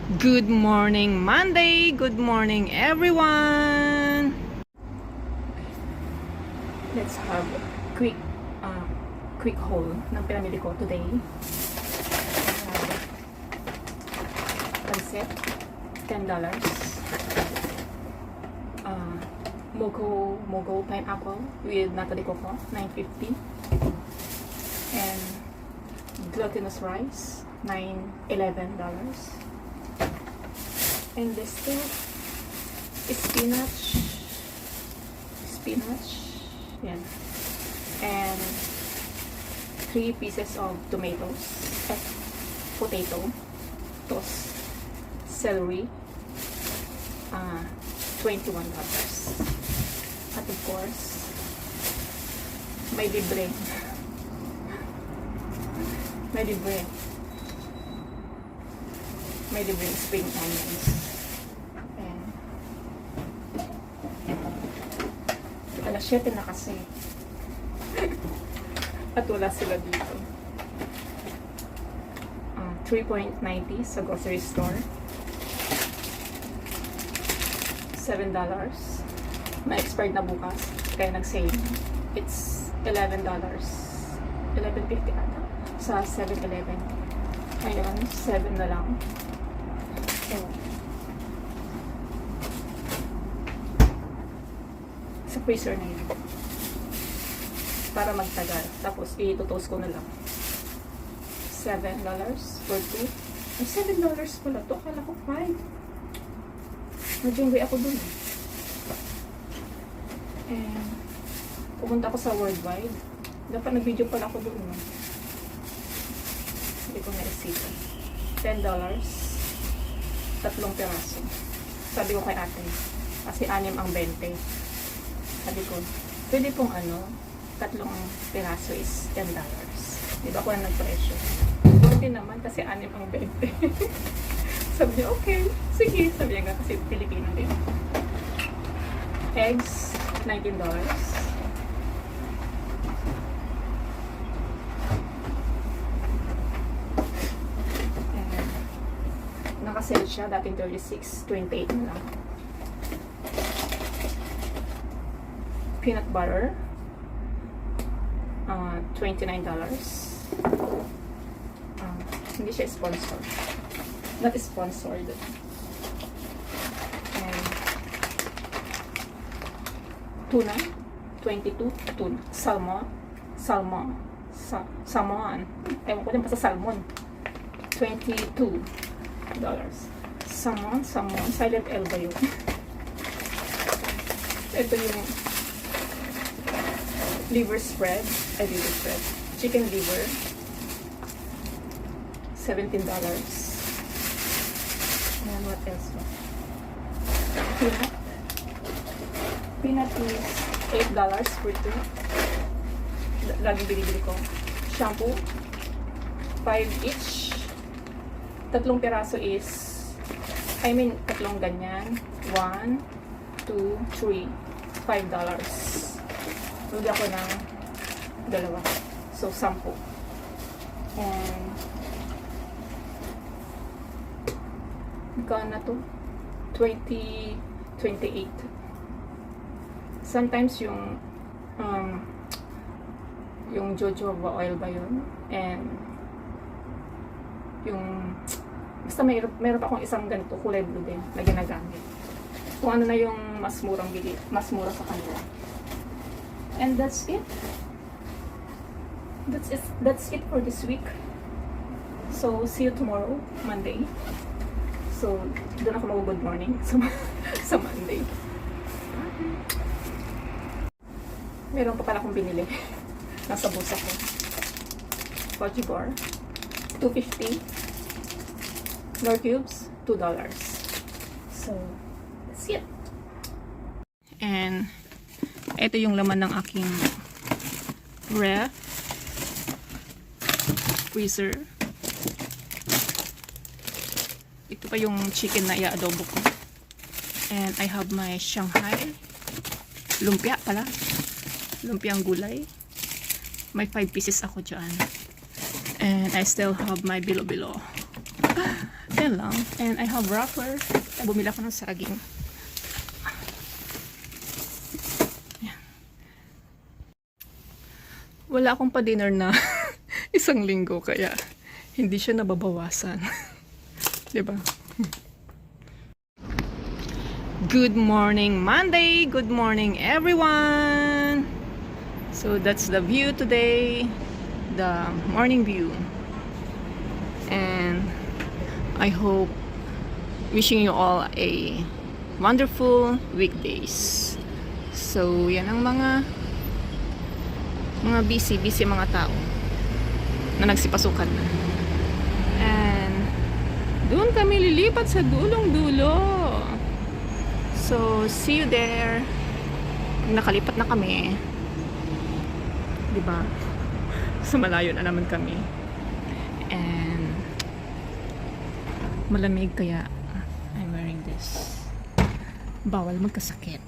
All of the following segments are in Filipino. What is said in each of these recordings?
Good morning, Monday! Good morning, everyone! Let's have quick quick haul ng pinamili ko today. Pancit, $10. Mogo pineapple with nata de coco, $9.50. And glutinous rice, $11. And this thing is spinach, yan. And 3 pieces of tomatoes, potato, toast, celery, $21. At of course, may libre spring onions. Alas 7 na kasi. At wala sila dito. 3.90 sa grocery store. $7. Ma-expired na bukas. Kaya nag-sale. It's $11. $11.50 ata. Sa 7-Eleven. Ngayon, 7 na lang. Sa freezer na yun. Para magtagal. Tapos, i-toast ko na lang. $7 for 2. Ay, $7 pala to. Akala ko 5. Nag-enjoy ako dun. And, pumunta ako sa Worldwide. Dapat nag-video pala ako dun. Hindi ko na-isita. $10. 3 piraso. Sabi ko kay ate. Kasi 6 ang 20. Sabi ko, pwede pong 3 piraso is $10. Diba ako na nagpresyo? Hindi naman kasi 6 ang 20. Sabi niya, okay. Sige. Sabi niya nga kasi Pilipino din. Eggs, $19. Nakasell siya, dating 36, 28 na lang. Peanut butter, $29. Hindi siya sponsored. Not sponsored. And tuna, 22. Tuna. Salmon. Ewan ko din pa sa salmon. $22. Salmon. Silent L ba yun? Ito yung liver spread. Chicken liver. $17. And what else? Peanut is $8 for 2. Laging binibili ko. Shampoo, 5 each. 3 piraso is, 3 ganyan. 1, 2, 3, $5. Lugyan ako ng 2. So, 10. And, magkano na to? 28. Sometimes yung jojoba oil ba yun? And, yung, basta mayroon pa akong isang ganito, kulay blue din, na ginagamit. Kung ano na yung mas mura sa kanila. And that's it. That's it for this week. So, see you tomorrow, Monday. So, doon ako mag-good morning sa Monday. Meron pa pala akong binili. Nasa bulsa ko. Fudgy bar. $2.50. Nor cubes, $2. So, that's it. And, ito yung laman ng aking ref. Freezer. Ito pa yung chicken na i-adobo ko. And I have my Shanghai. Lumpia pala. Lumpiang gulay. May 5 pieces ako dyan. And I still have my bilo-bilo. $10. Yan lang. And I have wrapper. Bumila ko ng saging. Yan. Wala akong pa-dinner na 1 linggo, kaya hindi siya nababawasan. Diba? Good morning, Monday! Good morning, everyone! So that's the view today. The morning view. And I hope, wishing you all a wonderful weekdays. So yan ang mga busy mga tao na nagsipasukan na. And doon kami lilipat sa dulong-dulo. So see you there. Nakalipat na kami, diba? So malayo na naman kami. And malamig, kaya I'm wearing this. Bawal magkasakit.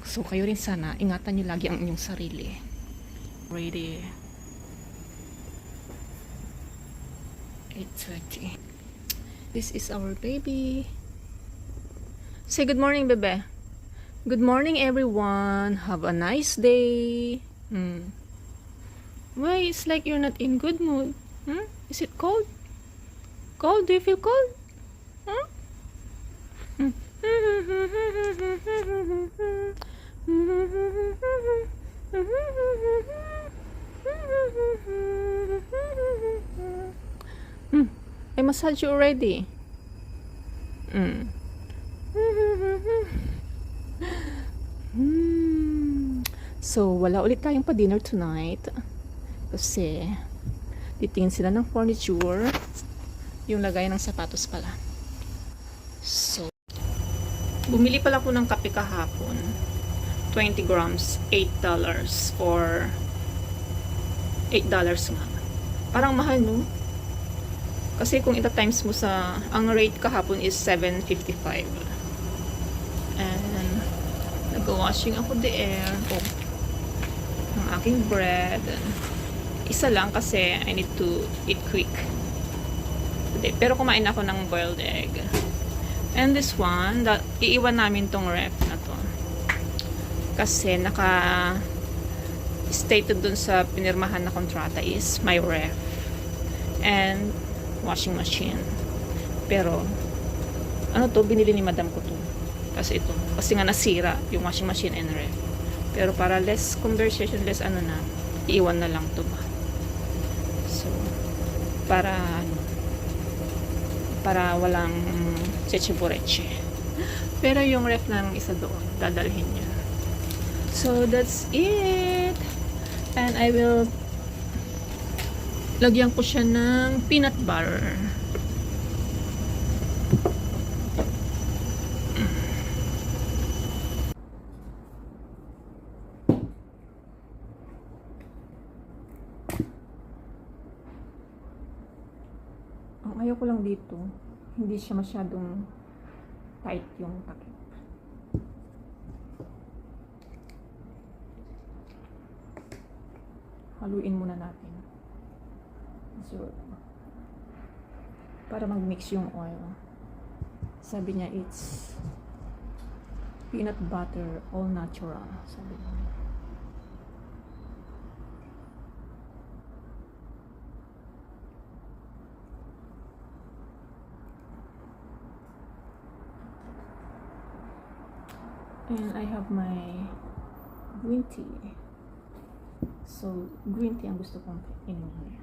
So kayo rin sana, ingatan nyo lagi ang inyong sarili. Ready. 8:30. This is our baby. Say good morning, bebe. Good morning, everyone. Have a nice day. Why it's like you're not in good mood? Is it cold? Cold? Do you feel cold? Huh? I massage you already. So, wala ulit tayong pa-dinner tonight. Kasi, titingin sila ng furniture. Yung lagay ng sapatos pala. So, bumili pala ako ng kape kahapon. 20 grams, $8 or $8 nga. Parang mahal, no? Kasi kung ita-times mo sa, ang rate kahapon is $7.55. And nag-washing ako there. Ang aking bread. Isa lang kasi I need to eat quick. Pero kumain ako ng boiled egg. And this one, iiwan namin tong ref na to. Kasi stated dun sa pinirmahan na kontrata is my ref and washing machine. Pero, ano to, binili ni madam ko to. Kasi ito. Kasi nga nasira yung washing machine and ref. Pero para less conversation, less iiwan na lang to ba. So, para walang cheche-boreche. Pero yung ref ng isa doon, dadalhin niya. So, that's it. And I will lagyan ko siya ng peanut butter. Ang ayaw ko lang dito, hindi siya masyadong tight yung takip. Haluin muna natin. So, para mag-mix yung oil. Sabi niya, it's peanut butter, all natural. Sabi niya. And I have my green tea. So, green tea ang gusto kong inumin.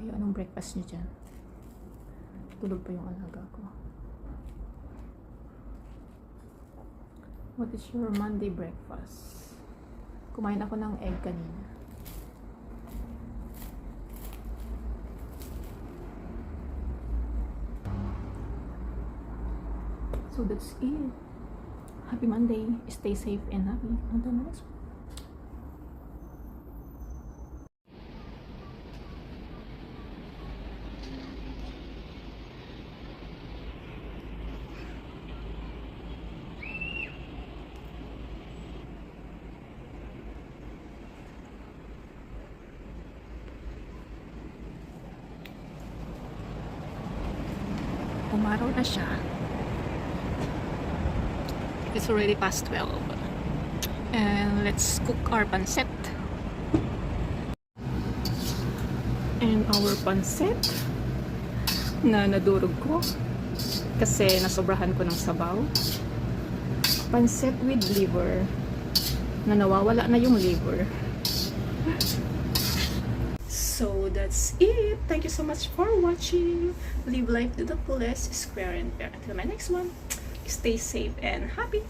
Ay, anong breakfast niyo dyan? Tulog pa yung alaga ko. What is your Monday breakfast? Kumain ako ng egg kanina. So that's it. Happy Monday. Stay safe and happy. Until next one. araw na siya. It's already past 12. And let's cook our pancit. And our pancit na nadurog ko kasi nasobrahan ko ng sabaw. Pancit with liver na nawawala na yung liver. So that's it. Thank you so much for watching. Live life to the fullest, square and fair. Until my next one, stay safe and happy.